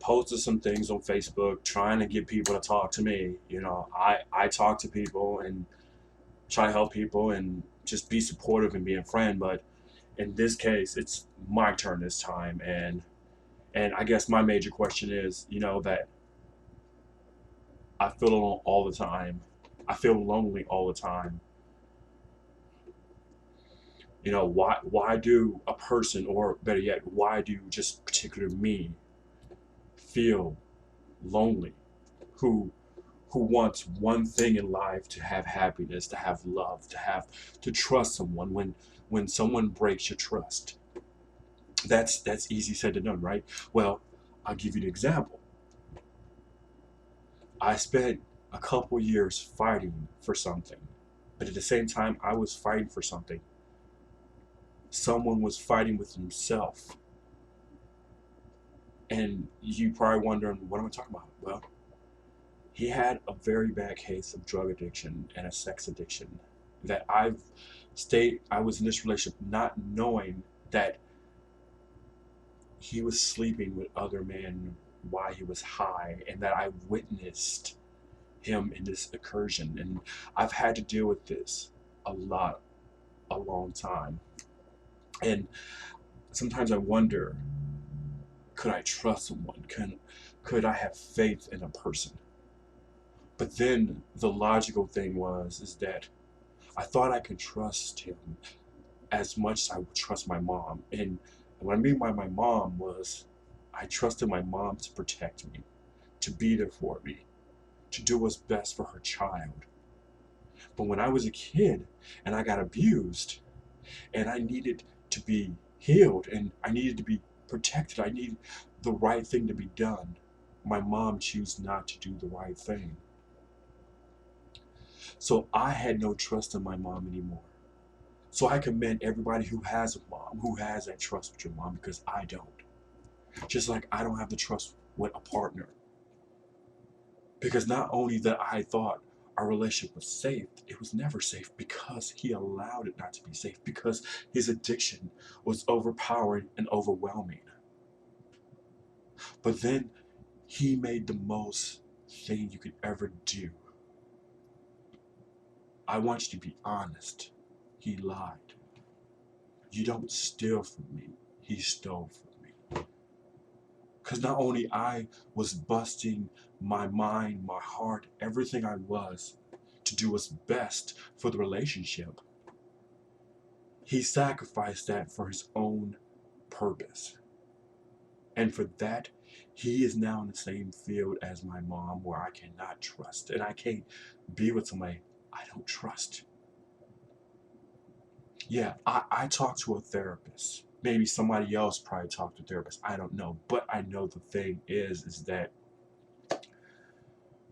posted some things on Facebook trying to get people to talk to me. You know, I talk to people and try to help people and just be supportive and be a friend. But in this case, it's my turn this time, and I guess my major question is, you know, that I feel alone all the time. I feel lonely all the time. You know, why do a person, or better yet, why do just particular me feel lonely? Who who wants one thing in life, to have happiness, to have love, to trust someone, when someone breaks your trust. That's easy said than done, right? Well, I'll give you an example. I spent a couple years fighting for something, but at the same time I was fighting for something, someone was fighting with himself. And you probably wondering, what am I talking about? Well, he had a very bad case of drug addiction and a sex addiction that I was in this relationship not knowing that he was sleeping with other men while he was high, and that I witnessed him in this incursion. And I've had to deal with this a lot, a long time. And sometimes I wonder, could I trust someone? Could I have faith in a person? But then the logical thing is that I thought I could trust him as much as I would trust my mom. And what I mean by my mom was, I trusted my mom to protect me, to be there for me, to do what's best for her child. But when I was a kid and I got abused and I needed to be healed and I needed to be protected, I needed the right thing to be done, my mom chose not to do the right thing. So I had no trust in my mom anymore. So I commend everybody who has a mom, who has that trust with your mom, because I don't. Just like I don't have the trust with a partner. Because not only that I thought our relationship was safe, it was never safe because he allowed it not to be safe, because his addiction was overpowering and overwhelming. But then he made the most thing you could ever do. I want you to be honest. He lied. You don't steal from me. He stole from me. Because not only I was busting my mind, my heart, everything I was to do what's best for the relationship, he sacrificed that for his own purpose. And for that, he is now in the same field as my mom, where I cannot trust. And I can't be with somebody I don't trust. Yeah, I talked to a therapist. Maybe somebody else probably talked to a therapist. I don't know. But I know the thing is that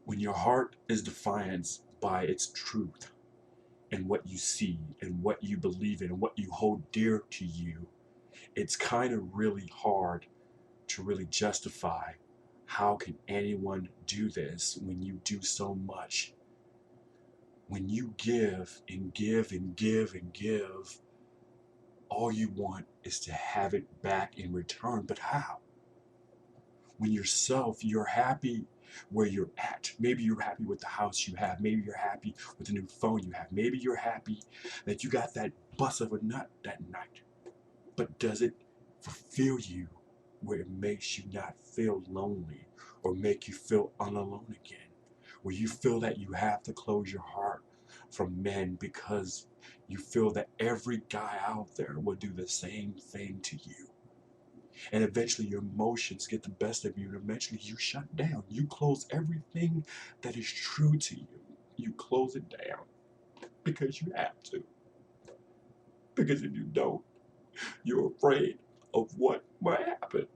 when your heart is defined by its truth and what you see and what you believe in and what you hold dear to you, it's kind of really hard to really justify how can anyone do this when you do so much. When you give and give and give and give, all you want is to have it back in return. But how? When you're happy where you're at. Maybe you're happy with the house you have. Maybe you're happy with the new phone you have. Maybe you're happy that you got that bust of a nut that night. But does it fulfill you where it makes you not feel lonely or make you feel unalone again? Where you feel that you have to close your heart from men because you feel that every guy out there will do the same thing to you. And eventually your emotions get the best of you, and eventually you shut down. You close everything that is true to you. You close it down because you have to. Because if you don't, you're afraid of what might happen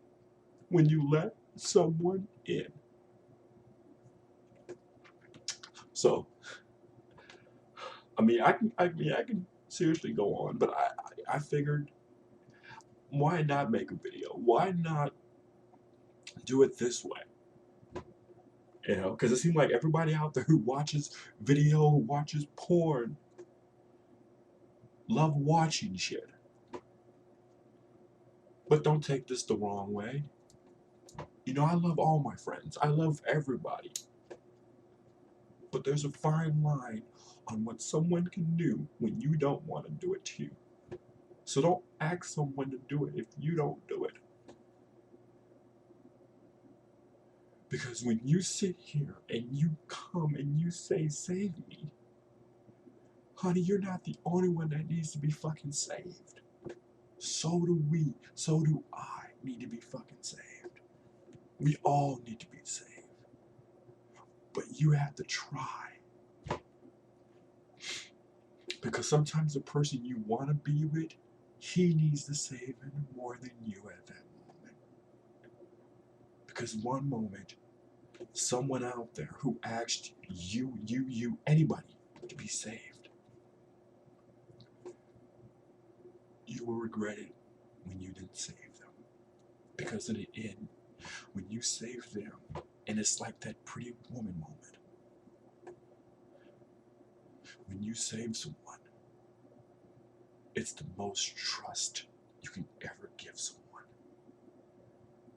when you let someone in. So, I can seriously go on, but I figured, why not make a video? Why not do it this way? You know, because it seems like everybody out there who watches video, who watches porn, love watching shit. But don't take this the wrong way. You know, I love all my friends. I love everybody. But there's a fine line on what someone can do when you don't want to do it too. So don't ask someone to do it if you don't do it. Because when you sit here and you come and you say, save me, honey, you're not the only one that needs to be fucking saved. So do we. So do I need to be fucking saved. We all need to be saved. But you have to try. Because sometimes the person you want to be with, he needs the saving more than you at that moment. Because one moment, someone out there who asked you, anybody to be saved, you will regret it when you didn't save them. Because in the end, when you save them, and it's like that pretty woman moment, when you save someone, it's the most trust you can ever give someone.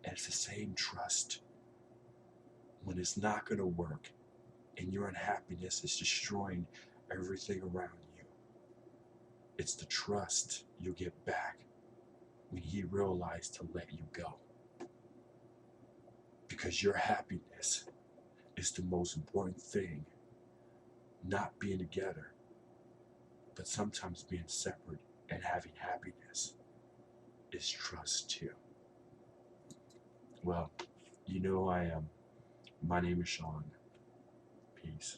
And it's the same trust when it's not going to work and your unhappiness is destroying everything around you. It's the trust you'll get back when he realized to let you go. Because your happiness is the most important thing. Not being together, but sometimes being separate and having happiness is trust too. Well, you know I am. My name is Shawn. Peace.